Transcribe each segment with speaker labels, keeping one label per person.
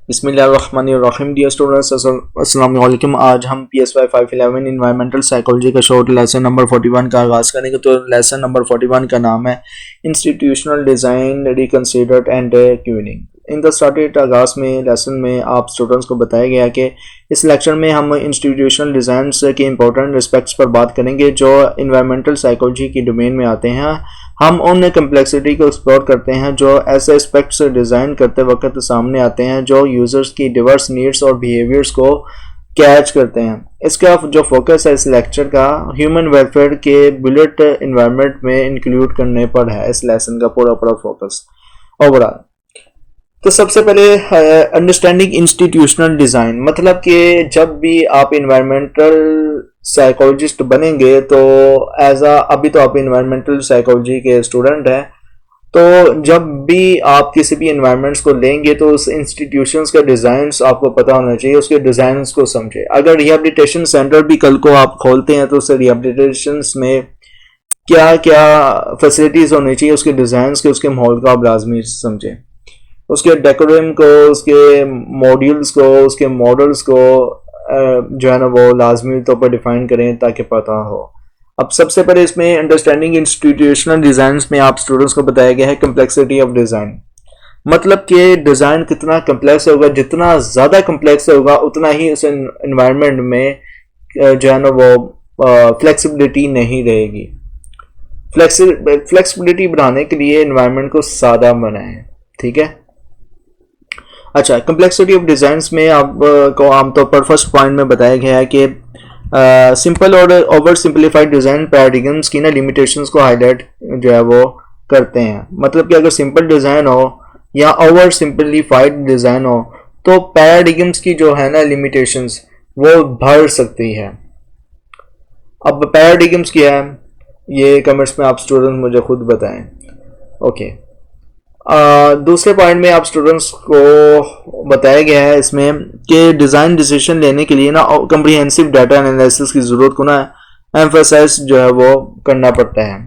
Speaker 1: बिस्मिल्लाहिर्रहमानिर्रहीम। Dear students, अस्सलाम वालेकुम। आज हम PSY 511 इन्वायरमेंटल साइकोलॉजी का शॉर्ट लेसन नंबर 41 का आगाज़ करेंगे। तो लेसन नंबर 41 का नाम है institutional design reconsidered and queuing. In the started आगाज़ में लेसन में आप स्टूडेंट्स को बताया गया कि इस लेक्चर में हम इंस्टीट्यूशनल डिज़ाइन के इंपॉर्टेंट एस्पेक्ट्स पर बात करेंगे जो इन्वायरमेंटल साइकोलॉजी की डोमेन में आते हैं। हम उन कम्प्लेक्सिटी को एक्सप्लोर करते हैं जो ऐसे एस्पेक्ट्स डिज़ाइन करते वक्त सामने आते हैं जो यूज़र्स की डिवर्स नीड्स और बिहेवियर्स को कैच करते हैं। इसका जो फोकस है इस लेक्चर का ह्यूमन वेलफेयर के बुलेट इन्वायरमेंट में इंक्लूड करने पर है। इस लेसन का पूरा फोकस ओवरऑल। तो सबसे पहले अंडरस्टैंडिंग इंस्टीट्यूशनल डिज़ाइन, मतलब कि जब भी आप इन्वायरमेंटल साइकोलॉजिस्ट बनेंगे तो अभी तो आप इन्वायरमेंटल साइकोलॉजी के स्टूडेंट हैं, तो जब भी आप किसी भी इन्वायरमेंट्स को लेंगे तो उस इंस्टीट्यूशंस का डिज़ाइंस आपको पता होना चाहिए, उसके डिज़ाइंस को समझे। अगर रिहेबिलिटेशन सेंटर भी कल को आप खोलते हैं तो उस रिहेबिलिटेशंस में क्या क्या फैसिलिटीज़ होनी चाहिए, उसके डिज़ाइंस के, उसके माहौल को आप लाजमी समझें। उसके डेकोरम को, उसके मॉड्यूल्स को, उसके मॉडल्स को जो है ना वो लाजमी तौर पर डिफाइन करें ताकि पता हो। अब सबसे पहले इसमें अंडरस्टैंडिंग इंस्टीट्यूशनल डिज़ाइन में आप स्टूडेंट्स को बताया गया है कम्प्लेक्सिटी ऑफ डिज़ाइन, मतलब कि डिज़ाइन कितना कम्प्लेक्स होगा, जितना ज़्यादा कम्प्लेक्स होगा उतना ही उस इन्वायरमेंट में जो है ना वो फ्लेक्सिबिलिटी नहीं रहेगी। फ्लेक्सिबिलिटी बढ़ाने के लिए इन्वायरमेंट को सादा बनाएं, ठीक है। अच्छा, कम्प्लेक्सिटी ऑफ डिज़ाइंस में आपको आमतौर पर फर्स्ट पॉइंट में बताया गया है कि सिंपल और ओवर सिंप्लीफाइड डिज़ाइन पैराडिगम्स की ना लिमिटेशंस को हाईलाइट जो है वो करते हैं। मतलब कि अगर सिंपल डिज़ाइन हो या ओवर सिंप्लीफाइड डिज़ाइन हो तो पैराडिगम्स की जो है ना लिमिटेशंस वो बढ़ सकती है। अब पैराडिगम्स क्या है ये कमेंट्स में आप स्टूडेंट मुझे खुद बताएं। ओके, दूसरे पॉइंट में आप स्टूडेंट्स को बताया गया है इसमें कि डिज़ाइन डिसीजन लेने के लिए ना कम्प्रिहेंसिव डाटा एनालिसिस की ज़रूरत को ना एम्फसाइज जो है वो करना पड़ता है।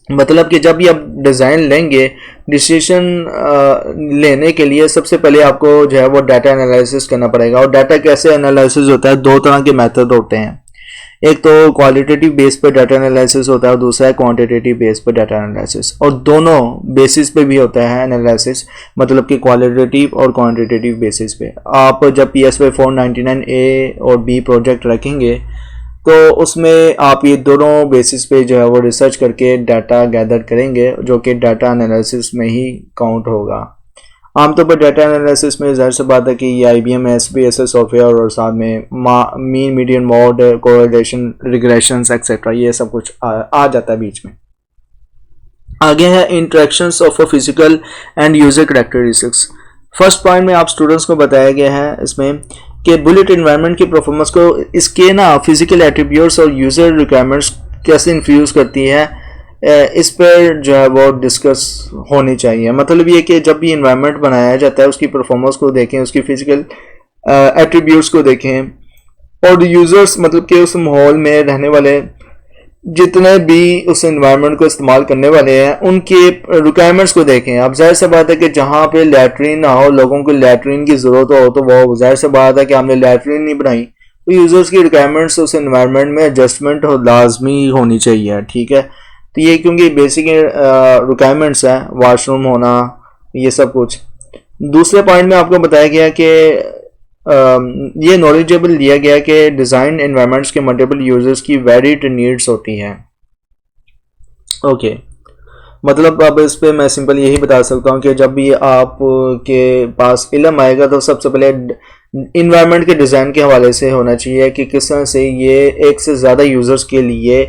Speaker 1: मतलब कि जब भी आप डिज़ाइन लेंगे, डिसीजन लेने के लिए सबसे पहले आपको जो है वो डाटा एनालिसिस करना पड़ेगा। और डाटा कैसे एनालिसिस होता है, दो तरह के मेथड होते हैं। एक तो क्वालिटेटिव बेस पे डाटा एनालिसिस होता है और दूसरा है क्वांटिटेटिव बेस पे डाटा एनालिसिस, और दोनों बेसिस पे भी होता है एनालिसिस, मतलब कि क्वालिटेटिव और क्वांटिटेटिव बेसिस पे। आप जब PSY 499A और B प्रोजेक्ट रखेंगे तो उसमें आप ये दोनों बेसिस पे जो है वो रिसर्च करके डाटा गैदर करेंगे जो कि डाटा एनालिसिस में ही काउंट होगा। आमतौर पर डाटा एनालिसिस में ज़ाहिर सी बात है कि ये IBM SPSS सॉफ्टवेयर और साथ में mean median mode, correlation, regressions etcetera ये सब कुछ आ जाता है बीच में। आगे है interactions of a physical and user characteristics. First point में आप स्टूडेंट्स को बताया गया है इसमें कि बुलेट इन्वायरमेंट की परफॉर्मेंस को इसके ना फिजिकल एट्रीब्यूट्स और यूजर रिक्वायरमेंट्स कैसे इन्फ्यूज़ करती है, इस पर जो है वो डिस्कस होनी चाहिए। मतलब ये कि जब भी इन्वायरमेंट बनाया जाता है उसकी परफॉर्मेंस को देखें, उसकी फिजिकल एट्रीब्यूट्स को देखें और यूज़र्स मतलब कि उस माहौल में रहने वाले जितने भी उस इन्वायरमेंट को इस्तेमाल करने वाले हैं उनके रिक्वायरमेंट्स को देखें। अब जाहिर सी बात है कि जहाँ पे लैट्रीन ना हो, लोगों को लैट्रीन की ज़रूरत हो तो वो जाहिर सी बात है कि हमने लैट्रीन नहीं बनाई, तो यूज़र्स की रिक्वायरमेंट्स उस इन्वायरमेंट में एडजस्टमेंट लाजमी होनी चाहिए, ठीक है। तो ये क्योंकि बेसिक रिक्वायरमेंट्स हैं, वॉशरूम होना, ये सब कुछ। दूसरे पॉइंट में आपको बताया गया कि ये नॉलेजेबल दिया गया कि डिज़ाइन एनवायरनमेंट्स के मल्टीपल यूजर्स की वेरिड नीड्स होती हैं। ओके, मतलब अब इस पे मैं सिंपल यही बता सकता हूँ कि जब भी आपके पास इल्म आएगा तो सबसे पहले इन्वायरमेंट के डिज़ाइन के हवाले से होना चाहिए कि किस तरह से ये एक से ज़्यादा यूज़र्स के लिए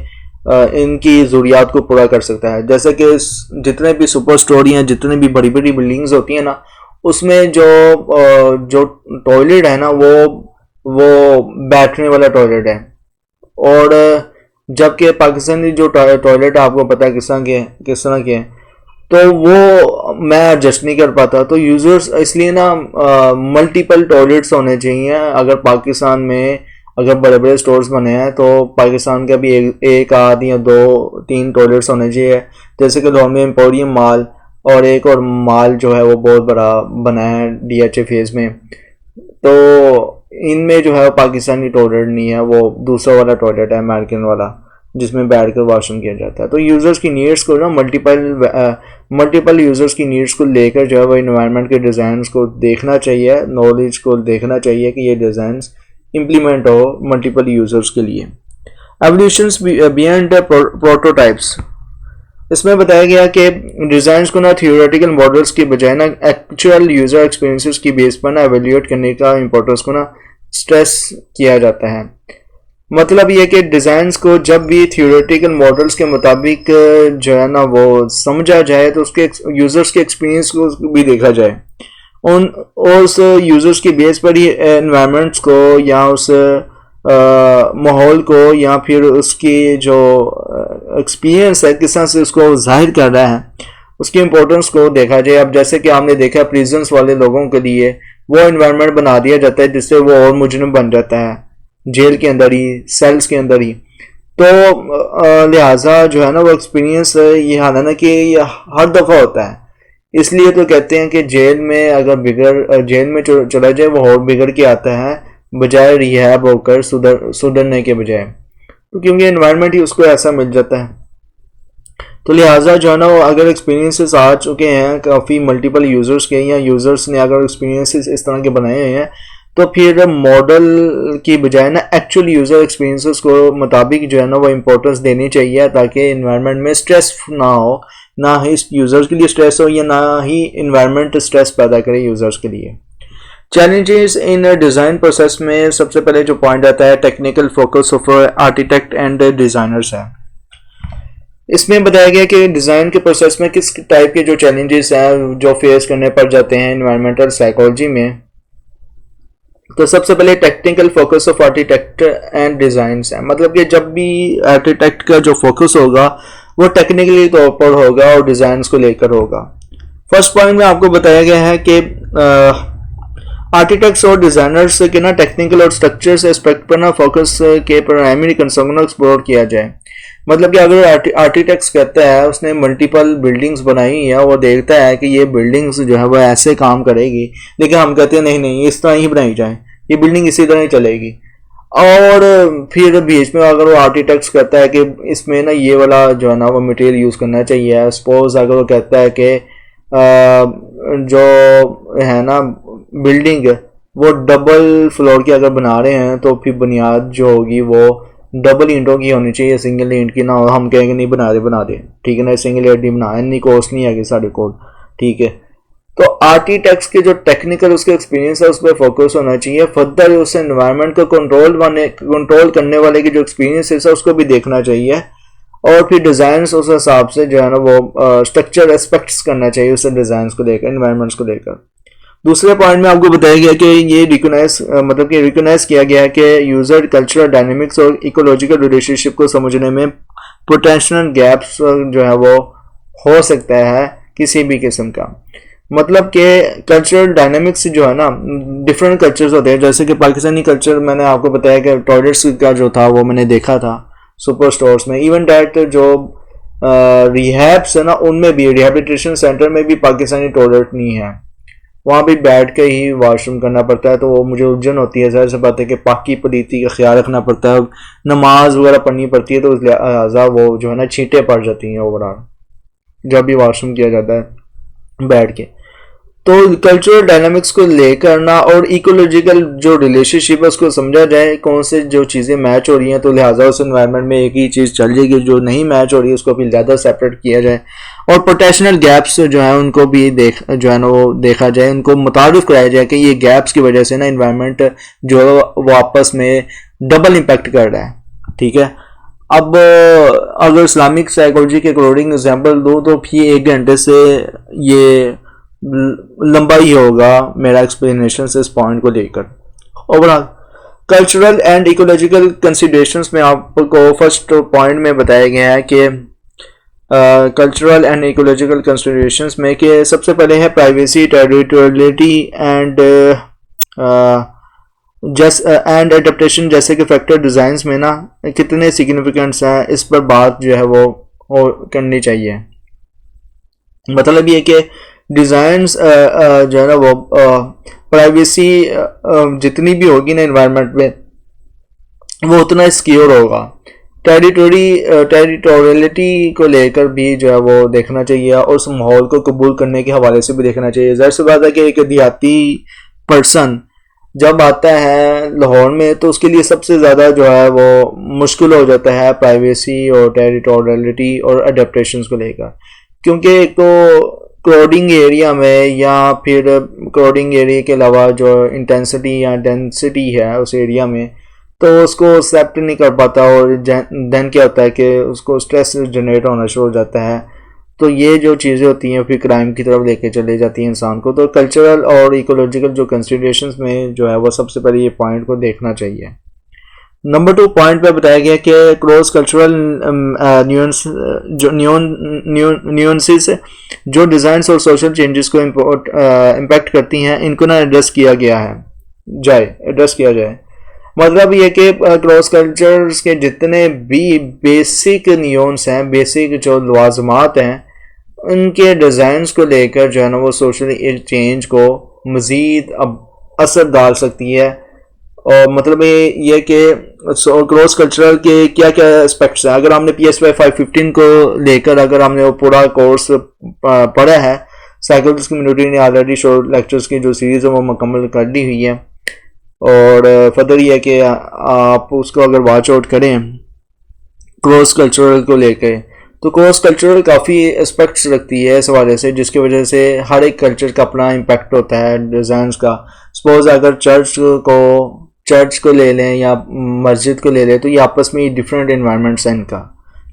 Speaker 1: इनकी ज़रूरियात को पूरा कर सकता है। जैसे कि जितने भी सुपर स्टोर हैं, जितनी भी बड़ी बड़ी बिल्डिंग्स होती हैं ना, उसमें जो टॉयलेट है ना वो बैठने वाला टॉयलेट है। और जबकि पाकिस्तानी जो टॉयलेट आपको पता है किस तरह के हैं, तो वो मैं एडजस्ट नहीं कर पाता। तो यूज़र्स इसलिए ना मल्टीपल टॉयलेट्स होने चाहिए। अगर पाकिस्तान में अगर बड़े बड़े स्टोर्स बने हैं तो पाकिस्तान के भी एक आध या 2-3 टॉयलेट्स होने चाहिए। जैसे कि लोमी एम्पोरियम मॉल और एक और माल जो है वो बहुत बड़ा बना है DHA फेज में, तो इनमें जो है पाकिस्तानी टॉयलेट नहीं है, वो दूसरा वाला टॉयलेट है अमेरिकन वाला जिसमें बैठ कर वॉशरूम किया जाता है। तो यूज़र्स की नीड्स को ना मल्टीपल यूज़र्स की नीड्स को लेकर जो है वो इन्वायरमेंट के डिज़ाइन को देखना चाहिए, नॉलेज को देखना चाहिए कि ये डिज़ाइन इम्प्लीमेंट हो मल्टीपल यूज़र्स के लिए। एवोल्यूशंस बियॉन्ड प्रोटोटाइप्स, इसमें बताया गया कि डिज़ाइंस को ना थियोरेटिकल मॉडल्स की बजाय ना एक्चुअल यूज़र एक्सपीरियंसेस की बेस पर ना एवेल्यूएट करने का इंपॉर्टेंस को ना स्ट्रेस किया जाता है। मतलब ये कि डिज़ाइंस को जब भी थियोरेटिकल मॉडल्स के मुताबिक जो है ना वो समझा जाए तो उसके यूज़र्स के एक्सपीरियंस को भी देखा जाए, उस यूज़र्स की बेस पर ही एनवायरनमेंट्स को या उस माहौल को या फिर उसकी जो एक्सपीरियंस है किस तरह से उसको जाहिर कर रहा है उसकी इम्पोर्टेंस को देखा जाए। अब जैसे कि आपने देखा प्रिजन्स वाले लोगों के लिए वो एनवायरनमेंट बना दिया जाता है जिससे वो और मुजरिम बन जाता है जेल के अंदर ही, सेल्स के अंदर ही। तो लिहाजा जो है ना वो एक्सपीरियंस ये हाल है ना कि ये हर दफ़ा होता है, इसलिए तो कहते हैं कि जेल में अगर जेल में चला जाए वो और बिगड़ के आता है बजाय रिहैब होकर सुधरने के बजाय, तो क्योंकि एनवायरनमेंट ही उसको ऐसा मिल जाता है। तो लिहाजा जो है ना वो अगर एक्सपीरियंसेस आ चुके हैं काफ़ी मल्टीपल यूज़र्स के या यूज़र्स ने अगर एक्सपीरियंसेस इस तरह के बनाए हुए हैं तो फिर मॉडल की बजाय ना एक्चुअल यूज़र एक्सपीरियंसेस को मुताबिक जो है ना वो इम्पोर्टेंस देनी चाहिए ताकि इन्वायरमेंट में स्ट्रेस ना हो, ना ही यूज़र्स के लिए स्ट्रेस हो या ना ही इन्वायरमेंट स्ट्रेस पैदा करे यूज़र्स के लिए। चैलेंजेस इन डिज़ाइन प्रोसेस में सबसे पहले जो पॉइंट आता है technical focus of architect and designers है। इसमें बताया गया कि डिज़ाइन के प्रोसेस में किस टाइप के जो चैलेंजेस हैं जो फेस करने पड़ जाते हैं इन्वायरमेंटल साइकोलॉजी में। तो सबसे पहले technical focus of architect and designs है, मतलब कि जब भी आर्किटेक्ट का जो फोकस होगा वो टेक्निकली तौर पर होगा और डिज़ाइंस को लेकर होगा। फर्स्ट पॉइंट में आपको बताया गया है कि आर्किटेक्ट्स और डिज़ाइनर्स के ना टेक्निकल और स्ट्रक्चर्स एस्पेक्ट पर ना फोकस के प्राइमरी कंसर्न को एक्सप्लोर किया जाए। मतलब कि अगर आर्किटेक्ट्स कहता है उसने मल्टीपल बिल्डिंग्स बनाई है, वो देखता है कि ये बिल्डिंग्स जो है वो ऐसे काम करेगी, लेकिन हम कहते हैं नहीं नहीं इस तरह ही बनाई जाए, ये बिल्डिंग इसी तरह ही चलेगी। और फिर बीच में अगर वो आर्किटेक्ट्स कहता है कि इसमें ना ये वाला जो है ना वो मटेरियल यूज़ करना चाहिए, सपोज अगर वो कहता है कि जो है ना बिल्डिंग वो डबल फ्लोर की अगर बना रहे हैं तो फिर बुनियाद जो होगी वो डबल ईंटों की होनी चाहिए, सिंगल ईंट की ना हो। हम कहेंगे नहीं बना दे ठीक है ना, सिंगल ईंट नहीं बना, इतनी कॉस्ट नहीं आएगी साढ़े को, ठीक है। तो आर्किटेक्ट्स के जो टेक्निकल उसके एक्सपीरियंस है उस पर फोकस होना चाहिए। फर्दर उस एनवायरनमेंट को कंट्रोल करने वाले की जो एक्सपीरियंस है उसको भी देखना चाहिए और फिर डिज़ाइन उस हिसाब से जो है ना वो स्ट्रक्चर एस्पेक्ट्स करना चाहिए उस डिज़ाइन को लेकर, एनवायरनमेंट्स को लेकर। दूसरे पॉइंट में आपको बताया गया कि ये रिकॉग्नाइज किया गया है कि यूज़र कल्चरल डायनेमिक्स और इकोलॉजिकल रिलेशनशिप को समझने में पोटेंशियल गैप्स जो है वो हो सकता है किसी भी किस्म का। मतलब कि कल्चरल डायनेमिक्स जो है ना डिफरेंट कल्चर्स होते हैं, जैसे कि पाकिस्तानी कल्चर मैंने आपको बताया कि टॉयलेट्स का जो था वो मैंने देखा था सुपर स्टोर्स में। इवन डैट जो रिहैब्स है ना उनमें भी, रिहेबिलिटेशन सेंटर में भी पाकिस्तानी टॉयलेट नहीं है, वहाँ भी बैठ के ही वॉशरूम करना पड़ता है। तो वो मुझे उलझन होती है, ज़ाहिर सी बात है कि पाकी पलीती का ख्याल रखना पड़ता है, नमाज वगैरह पढ़नी पड़ती है, तो लिहाजा वो जो है ना छींटें पड़ जाती हैं ओवरऑल जब भी वॉशरूम किया जाता है बैठ के। तो कल्चरल डायनामिक्स को लेकर ना और इकोलॉजिकल जो रिलेशनशिप है उसको समझा जाए, कौन से जो चीज़ें मैच हो रही हैं, तो लिहाजा उस एनवायरनमेंट में एक ही चीज़ चल जाएगी, जो नहीं मैच हो रही है उसको फिर ज़्यादा सेपरेट किया जाए। और पोटेंशियल गैप्स जो है उनको भी जो है ना वो देखा जाए, उनको मुतारिफ कराया जाए कि ये गैप्स की वजह से ना एनवायरनमेंट जो है वो आपस में डबल इम्पैक्ट कर रहा है, ठीक है। अब अगर इस्लामिक साइकोलॉजी के अकॉर्डिंग एग्जाम्पल दूँ तो फिर 1 घंटे से ये लंबा ही होगा मेरा एक्सप्लेनेशन इस पॉइंट को लेकर। Overall cultural and ecological considerations में आपको फर्स्ट पॉइंट में बताया गया है कि कल्चरल एंड इकोलॉजिकल कंसिडरेशंस में कि सबसे पहले है privacy, territoriality and and adaptation जैसे कि फैक्टर डिज़ाइंस में ना कितने सिग्निफिकेंट्स हैं, इस पर बात जो है वो करनी चाहिए। मतलब ये कि डिज़ाइंस जो है ना वो प्राइवेसी जितनी भी होगी ना इन्वायरमेंट में वो उतना सिक्योर होगा। टेरिटोरियलिटी को लेकर भी जो है वो देखना चाहिए और उस माहौल को कबूल करने के हवाले से भी देखना चाहिए। ज़ाहिर सी बात है कि एक देहाती पर्सन जब आता है लाहौर में तो उसके लिए सबसे ज़्यादा जो है वो मुश्किल हो जाता है प्राइवेसी और टेरिटोरियलिटी और अडेप्टेशन को लेकर, क्योंकि एक तो क्राउडिंग एरिया में या फिर क्राउडिंग एरिया के अलावा जो इंटेंसिटी या डेंसिटी है उस एरिया में तो उसको एक्सेप्ट नहीं कर पाता और देन क्या होता है कि उसको स्ट्रेस जनरेट होना शुरू हो जाता है। तो ये जो चीज़ें होती हैं फिर क्राइम की तरफ लेके चले जाती हैं इंसान को। तो कल्चरल और इकोलॉजिकल जो कंसिडरेशंस में जो है वो सबसे पहले ये पॉइंट को देखना चाहिए। नंबर 2 पॉइंट पे बताया गया कि क्रॉस कल्चरल न्यूएंसेस जो डिज़ाइंस और सोशल चेंजेस को इम्पैक्ट करती हैं इनको ना एड्रेस किया जाए। मतलब ये कि क्रॉस कल्चर्स के जितने भी बेसिक नियम्स हैं, बेसिक जो लवाजमात हैं, उनके डिज़ाइंस को लेकर जो है ना वो सोशल चेंज को मज़ीद असर डाल सकती है। और मतलब ये कि क्रॉस कल्चरल के क्या क्या एस्पेक्ट्स हैं। अगर हमने PSY 515 को लेकर अगर हमने वो पूरा कोर्स पढ़ा है, साइकोलॉजिस्ट कम्युनिटी ने ऑलरेडी शॉर्ट लेक्चर्स की जो सीरीज़ है वो मुकम्मल कर ली हुई है और फर्दर ये है कि आप उसको अगर वॉच आउट करें क्रॉस कल्चरल को लेकर तो क्रॉस कल्चरल काफ़ी एस्पेक्ट्स रखती है इस हवाले से, जिसकी वजह से हर एक कल्चर का अपना इम्पैक्ट होता है डिज़ाइंस का। सपोज अगर चर्च को ले लें या मस्जिद को ले लें तो ये आपस में डिफरेंट इन्वायरमेंट्स हैं इनका,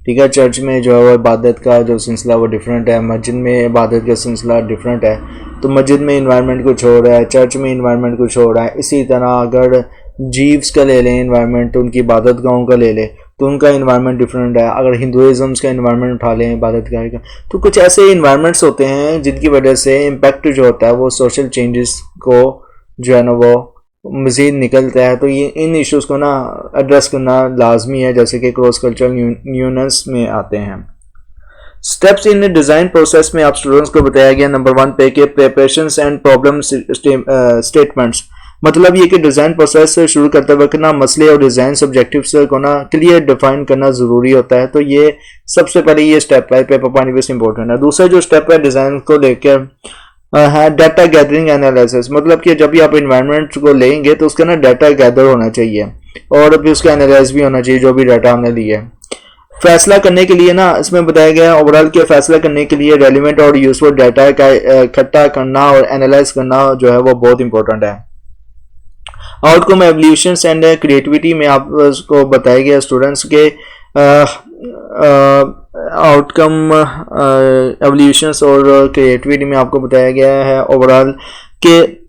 Speaker 1: ठीक है। चर्च में जो है वो इबादत का जो सिलसिला वो डिफरेंट है, मस्जिद में इबादत का सिलसिला डिफरेंट है। तो मस्जिद में इन्वायरमेंट कुछ हो रहा है, चर्च में इन्वायरमेंट कुछ हो रहा है। इसी तरह अगर जीव्स का ले लें इन्वायरमेंट तो उनकी इबादत गाहों का ले लें तो उनका इन्वायरमेंट डिफरेंट है। अगर हिंदुज़म्स का इन्वायरमेंट उठा लें इबादत गाह का, तो कुछ ऐसे इन्वायरमेंट्स होते हैं जिनकी वजह से इम्पैक्ट जो होता है वो सोशल चेंजेस को जो है ना वो मज़ीद निकलता है। तो ये इन इश्यूज़ को ना एड्रेस करना लाजमी है, जैसे कि क्रॉस कल्चरल न्यूनेस में आते हैं। स्टेप्स इन डिज़ाइन प्रोसेस में आप स्टूडेंट्स को बताया गया नंबर 1 पे कि प्रिपरेशंस एंड प्रॉब्लम स्टेटमेंट्स। मतलब ये कि डिज़ाइन प्रोसेस शुरू करते वक्त ना मसले और डिज़ाइन ऑब्जेक्टिव्स को ना क्लियर डिफाइन करना ज़रूरी होता है। तो ये सबसे पहले ये स्टेप है, पेपर पानी बेस इंपॉर्टेंट है। दूसरा जो स्टेप है डिज़ाइन को लेकर है डाटा गैदरिंग एनालिसिस। मतलब कि जब भी आप इन्वायरमेंट को लेंगे तो उसका ना डाटा गैदर होना चाहिए और फिर उसका एनालाइज भी होना चाहिए जो भी डाटा हमने लिया है। फैसला करने के लिए ना इसमें बताया गया है ओवरऑल के फैसला करने के लिए रेलिवेंट और यूजफुल डाटा का इकट्ठा करना और एनालाइज करना जो है वो बहुत इंपॉर्टेंट है। आउटकम एवोल्यूशन एंड क्रिएटिविटी में आपको बताया गया स्टूडेंट्स के आउटकम एवोल्यूशन और क्रिएटिविटी में आपको बताया गया है ओवरऑल के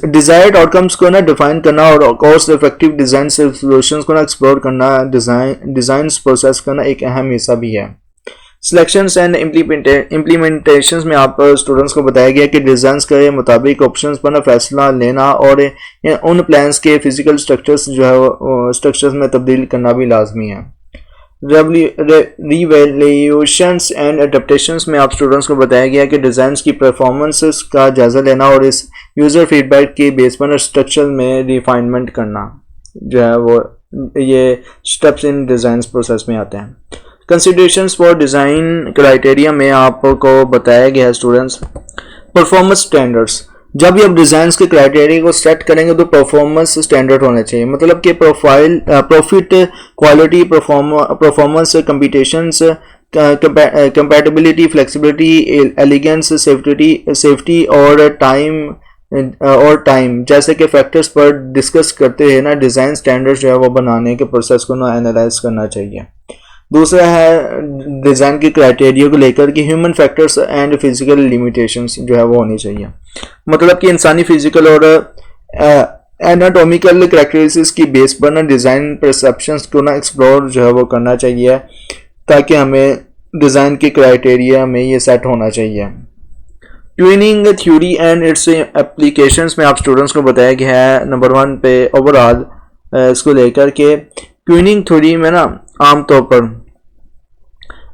Speaker 1: डिजायर्ड आउटकम्स को ना डिफाइन करना और कॉस्ट इफेक्टिव डिजाइन सॉल्यूशंस को ना एक्सप्लोर करना डिजाइन प्रोसेस का ना एक अहम हिस्सा भी है। सिलेक्शंस एंड इम्प्लीमेंटेशंस में आप स्टूडेंट्स को बताया गया कि डिजाइंस के मुताबिक ऑप्शंस पर ना फैसला लेना और उन प्लान्स के फिजिकल स्ट्रक्चर्स जो है स्ट्रक्चर्स में तब्दील करना भी लाजमी है। रिवैल्यूएशंस एंड अडेप्टेशंस में आप स्टूडेंट्स को बताया गया कि डिज़ाइंस की परफॉर्मेंसेस का जायज़ा लेना और इस यूज़र फीडबैक के बेस पर स्ट्रक्चर में रिफाइनमेंट करना जो है वो ये स्टेप्स इन डिज़ाइन प्रोसेस में आते हैं। कंसिडरेशंस फॉर डिज़ाइन क्राइटेरिया में आपको बताया गया है स्टूडेंट्स परफॉर्मेंस स्टैंडर्ड्स। जब भी आप डिज़ाइन के क्राइटेरिया को सेट करेंगे तो परफॉर्मेंस स्टैंडर्ड होने चाहिए। मतलब कि profit quality performance competitions compatibility flexibility elegance safety और टाइम जैसे कि फैक्टर्स पर डिस्कस करते हैं ना डिज़ाइन स्टैंडर्ड्स जो है वो बनाने के प्रोसेस को ना एनालाइज करना चाहिए। दूसरा है डिज़ाइन के क्राइटेरिया को लेकर कि human factors and physical limitations जो है वो होनी चाहिए। मतलब कि इंसानी फिजिकल और एनाटॉमिकल कैरेक्टरिस्टिक्स की बेस पर ना डिज़ाइन परसेप्शंस को ना एक्सप्लोर जो है वो करना चाहिए ताकि हमें डिज़ाइन के क्राइटेरिया में ये सेट होना चाहिए। Tuning theory and it's applications में आप स्टूडेंट्स को बताया गया है नंबर 1 पे ओवरऑल इसको लेकर के ट्यूनिंग थ्योरी में ना आमतौर पर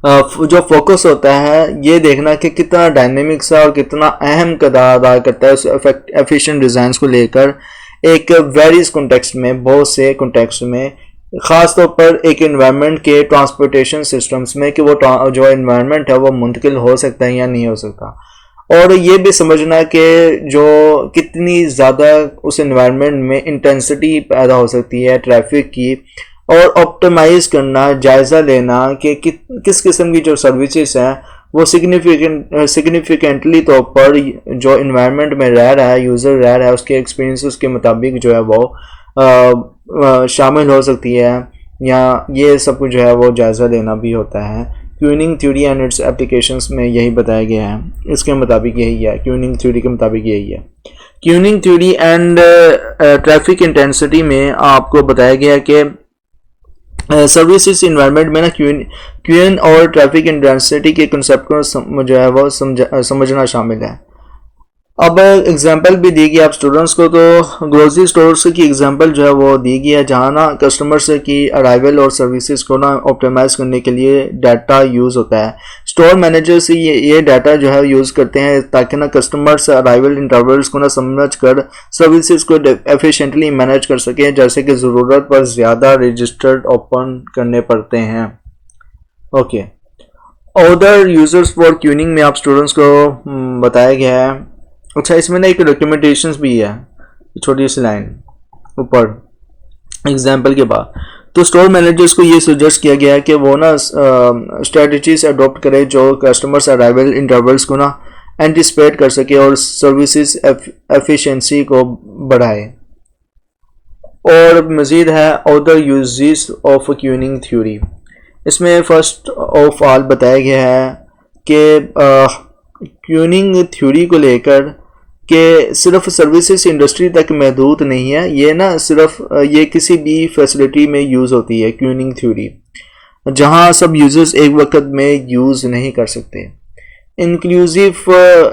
Speaker 1: जो फोकस होता है ये देखना कि कितना डायनेमिक्स है और कितना अहम किरदार अदा करता है उस एफिशिएंट डिज़ाइन को लेकर एक वेरियस कॉन्टेक्स्ट में, बहुत से कॉन्टेक्स्ट में, ख़ास तौर पर एक इन्वायरमेंट के ट्रांसपोर्टेशन सिस्टम्स में कि वो जो इन्वायरमेंट है वो मुंतकिल हो सकता है या नहीं हो सकता, और ये भी समझना कि जो कितनी ज़्यादा उस इन्वायरमेंट में इंटेंसिटी पैदा हो सकती है ट्रैफिक की, और ऑप्टिमाइज करना, जायज़ा लेना कि किस किस्म की जो सर्विसेज हैं वो सिग्निफिकेंटली तौर पर जो इन्वायरमेंट में रह रहा है, यूज़र रह रहा है, उसके एक्सपीरियंसेस के मुताबिक जो है वो शामिल हो सकती है, या ये सब कुछ जो है वो जायज़ा लेना भी होता है। Tuning theory and it's applications में यही बताया गया है, इसके मुताबिक यही है, ट्यूनिंग थ्योरी के मुताबिक यही है। Tuning theory and traffic intensity में आपको बताया गया है कि सर्विसेज इन्वायरमेंट में ना क्यूएन और ट्रैफिक इंटेंसिटी के कंसेप्ट को जो है वो समझना शामिल है। अब एग्जांपल भी दी गई आप स्टूडेंट्स को, तो ग्रोसरी स्टोर्स की एग्जांपल जो है वो दी गई है, जहाँ ना कस्टमर्स की अराइवल और सर्विसेज को ना ऑप्टिमाइज करने के लिए डाटा यूज़ होता है। स्टोर मैनेजर से ये डाटा जो है यूज़ करते हैं ताकि ना कस्टमर्स अराइवल इंटरवल्स को ना समझ कर सर्विसेज को एफिशिएंटली मैनेज कर सकें, जैसे कि ज़रूरत पर ज़्यादा रजिस्टर्ड ओपन करने पड़ते हैं। Okay, other users for tuning में आप स्टूडेंट्स को बताया गया है। अच्छा, इसमें ना एक रिकमेंडेशंस भी है, छोटी सी लाइन ऊपर एग्जाम्पल के बाद। तो स्टोर मैनेजर्स को ये सजेस्ट किया गया है कि वो ना स्ट्रेटजीज अडॉप्ट करे जो कस्टमर्स अराइवल इंटरवल्स को ना एंटिसिपेट कर सके और सर्विसेज एफिशिएंसी को बढ़ाए। और मज़ीद है other uses of tuning theory. इसमें फर्स्ट ऑफ ऑल बताया गया है कि ट्यूनिंग थ्योरी को लेकर कि सिर्फ सर्विसेज इंडस्ट्री तक महदूद नहीं है, ये ना सिर्फ ये किसी भी फैसिलिटी में यूज़ होती है ट्यूनिंग थ्योरी, जहां सब यूजर्स एक वक्त में यूज़ नहीं कर सकते। इंक्लूसिव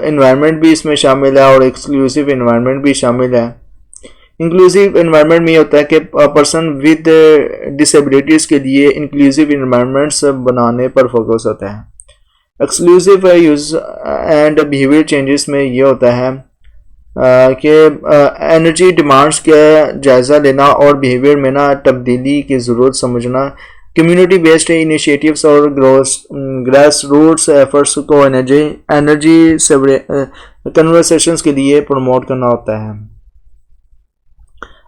Speaker 1: इन्वायरमेंट भी इसमें शामिल है और एक्सक्लूसिव इन्वायरमेंट भी शामिल है। इंक्लूसिव इन्वायरमेंट में होता है कि पर्सन विद डिसेबिलिटीज़ के लिए इंक्लूसिव इन्वायरमेंट्स बनाने पर फोकस होता है। Exclusive use and behaviour changes में ये होता है कि एनर्जी डिमांड्स का जायज़ा लेना और बिहेवियर में ना तब्दीली की ज़रूरत समझना, कम्युनिटी बेस्ड इनिशिएटिव्स और ग्रास रूट्स एफर्ट्स को एनर्जी कन्वर्सेशंस के लिए प्रमोट करना होता है।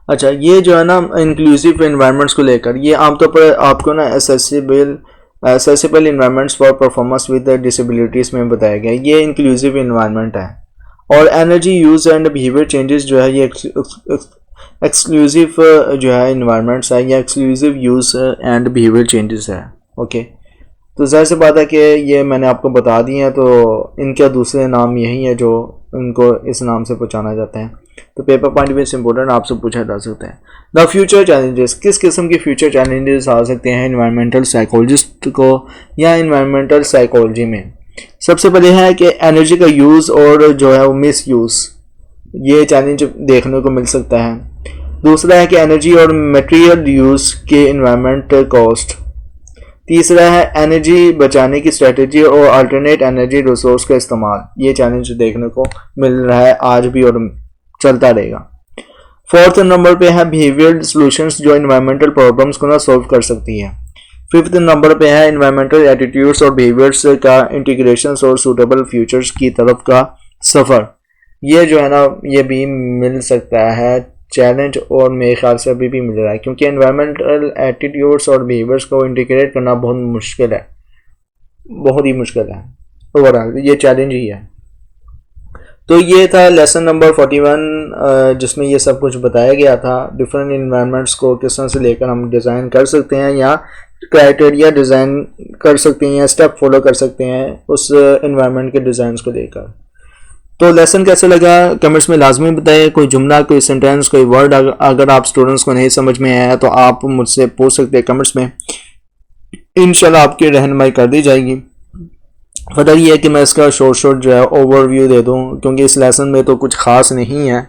Speaker 1: अच्छा, ये जो है ना इंक्लूसिव इन्वायरमेंट्स को लेकर, ये आमतौर पर आपको ना accessible environments for performance with disabilities में बताया गया। ये इंक्लूसिव इन्वायरमेंट है। और energy use and behaviour changes जो है ये एक्सक्लूसिव जो है इन्वायरमेंट्स है, या exclusive use and behaviour changes है। ओके, तो ज़ाहिर सी बात है कि ये मैंने आपको बता दिए हैं, तो इनके दूसरे नाम यही है जो इनको इस नाम से पहचाना जाता है। तो पेपर पॉइंट भी इंपॉर्टेंट आपसे पूछा जा सकता है। द फ्यूचर चैलेंजेस, किस किस्म के फ्यूचर चैलेंजेस आ सकते हैं इन्वायरमेंटल साइकोलॉजिस्ट को या इन्वायरमेंटल साइकोलॉजी में। सबसे पहले है कि एनर्जी का यूज़ और जो है वो मिस यूज़, ये चैलेंज देखने को मिल सकता है। दूसरा है कि एनर्जी और मटेरियल यूज़ के इन्वायरमेंट कॉस्ट। तीसरा है एनर्जी बचाने की स्ट्रेटजी और अल्टरनेट एनर्जी रिसोर्स का इस्तेमाल। ये चैलेंज देखने को मिल रहा है आज भी और चलता रहेगा। फोर्थ नंबर पे है बिहेवियर सॉल्यूशंस जो इन्वायरमेंटल प्रॉब्लम्स को ना सॉल्व कर सकती है। फिफ्थ नंबर पे है इन्वायरमेंटल एटीट्यूड्स और बिहेवियर्स का इंटीग्रेशंस और सूटेबल फ्यूचर्स की तरफ का सफ़र। ये जो है ना ये भी मिल सकता है चैलेंज, और मेरे ख्याल से अभी भी मिल रहा है, क्योंकि एनवायरमेंटल एटीट्यूड्स और बिहेवियर्स को इंटीग्रेट करना बहुत मुश्किल है, बहुत ही मुश्किल है। ओवरऑल ये चैलेंज ही है। तो ये था लेसन नंबर 41 जिसमें ये सब कुछ बताया गया था। डिफरेंट इन्वायरमेंट्स को किस तरह से लेकर हम डिज़ाइन कर सकते हैं या क्राइटेरिया डिज़ाइन कर सकते हैं या स्टेप फॉलो कर सकते हैं उस इन्वायरमेंट के डिज़ाइन को लेकर। तो लेसन कैसे लगा कमेंट्स में लाजमी बताइए। कोई जुमला, कोई सेंटेंस, कोई वर्ड अगर आप स्टूडेंट्स को नहीं समझ में आया तो आप मुझसे पूछ सकते हैं कमेंट्स में, इंशाल्लाह आपकी रहनुमाई कर दी जाएगी। फर्दर ये है कि मैं इसका शॉर्ट जो है ओवरव्यू दे दूं, क्योंकि इस लेसन में तो कुछ ख़ास नहीं है,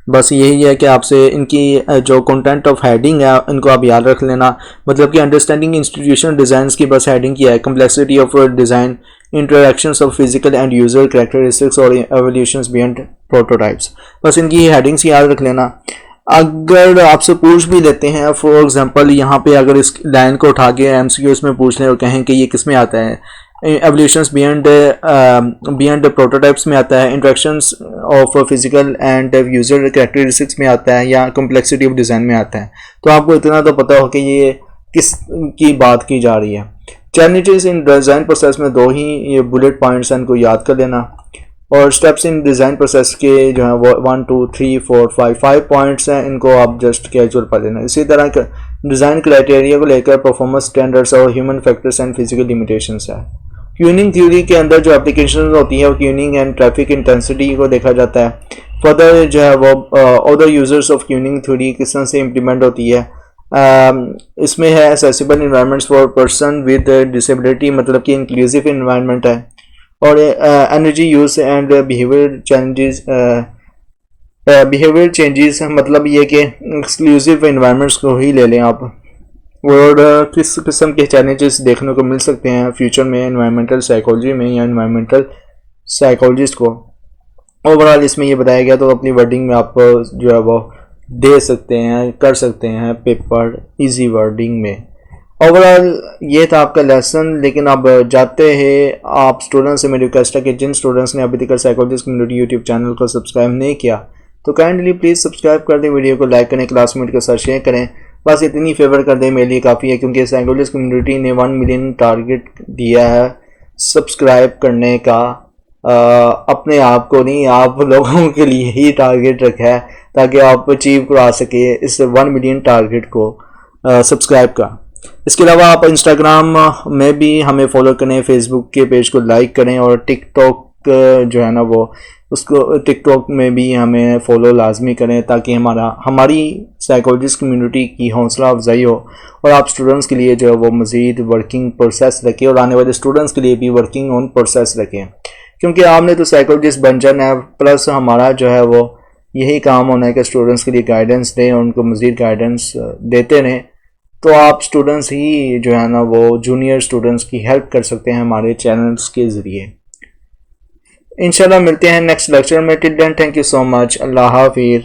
Speaker 1: बस यही है कि आपसे इनकी जो कंटेंट ऑफ हेडिंग है इनको आप याद रख लेना। मतलब कि अंडरस्टैंडिंग इंस्टीट्यूशनल डिज़ाइन की बस हेडिंग किया है, complexity of design, interactions of physical and user characteristics और एवोल्यूशंस बियॉन्ड प्रोटोटाइप्स। बस इनकी हेडिंग्स याद रख लेना। अगर आपसे पूछ भी लेते हैं, फॉर एग्जांपल यहाँ पे अगर इस लाइन को उठा के एमसीक्यूज में पूछ लें और कहें कि ये किस में आता है, एवोल्यूशंस बियॉन्ड प्रोटोटाइप्स में आता है, interactions of physical and user characteristics में आता है, या कम्प्लेक्सिटी ऑफ डिज़ाइन में आता है। तो आपको इतना तो पता हो कि ये किस की बात की जा रही है। चैलेंजेस इन डिज़ाइन प्रोसेस में दो ही ये बुलेट पॉइंट्स हैं, इनको याद कर लेना। और स्टेप्स इन डिज़ाइन प्रोसेस के जो है वो 1 2 3 4 5 पॉइंट्स हैं, इनको आप जस्ट कैजुअल पढ़ लेना। इसी तरह डिज़ाइन क्राइटेरिया को लेकर परफॉर्मेंस स्टैंडर्ड्स और human factors and physical limitations है। ट्यूनिंग थ्योरी के अंदर जो एप्लीकेशन होती है वो ट्यूनिंग एंड ट्रैफिक इंटेंसिटी को देखा जाता है। फर्दर जो है वो other users of tuning theory किस तरह से इम्प्लीमेंट होती है। इसमें है accessible environments for person with disability, मतलब कि इंक्लूसिव इन्वायरमेंट है। और energy use and behaviour changes, मतलब ये कि एक्सक्लूसिव इन्वायरमेंट्स को ही ले लें आप। और किस किस्म के चैलेंजेस देखने को मिल सकते हैं फ्यूचर में एनवायरमेंटल साइकोलॉजी में या एनवायरमेंटल साइकोलॉजिस्ट को, ओवरऑल इसमें ये बताया गया। तो अपनी वर्डिंग में आप जो है वो दे सकते हैं, कर सकते हैं पेपर इजी वर्डिंग में। ओवरऑल ये था आपका लेसन। लेकिन अब जाते हैं आप स्टूडेंट्स से मेरी रिक्वेस्ट है कि जिन स्टूडेंट्स ने अभी तक साइकोलॉजिस्ट कम्युनिटी यूट्यूब चैनल को सब्सक्राइब नहीं किया तो काइंडली प्लीज़ सब्सक्राइब कर दें, वीडियो को लाइक करें, क्लासमेट के साथ शेयर करें। बस इतनी फेवर कर दें, मेरे लिए काफ़ी है, क्योंकि साइकोलॉजिस्ट कम्युनिटी ने 1 मिलियन टारगेट दिया है सब्सक्राइब करने का। अपने आप को नहीं, आप लोगों के लिए ही टारगेट रखा है ताकि आप अचीव करा सके इस 1 मिलियन टारगेट को सब्सक्राइब का। इसके अलावा आप इंस्टाग्राम में भी हमें फॉलो करें, फेसबुक के पेज को लाइक करें, और टिकटॉक जो है ना वो उसको टिकटॉक में भी हमें फॉलो लाजमी करें ताकि हमारी साइकोलॉजिस्ट कम्युनिटी की हौसला अफजाई हो और आप स्टूडेंट्स के लिए जो है वो मज़ीद वर्किंग प्रोसेस रखें और आने वाले स्टूडेंट्स के लिए भी वर्किंग ऑन प्रोसेस रखें, क्योंकि आपने तो साइकोलॉजिस्ट बन जाना है। प्लस हमारा जो है वो यही काम होना है कि स्टूडेंट्स के लिए गाइडेंस दें और उनको मज़ीद गाइडेंस देते रहें। तो आप स्टूडेंट्स ही जो है ना वो जूनियर स्टूडेंट्स की हेल्प कर सकते हैं हमारे चैनल्स के ज़रिए। इंशाल्लाह मिलते हैं नेक्स्ट लेक्चर में। Till then thank you so much. अल्लाह हाफिज़।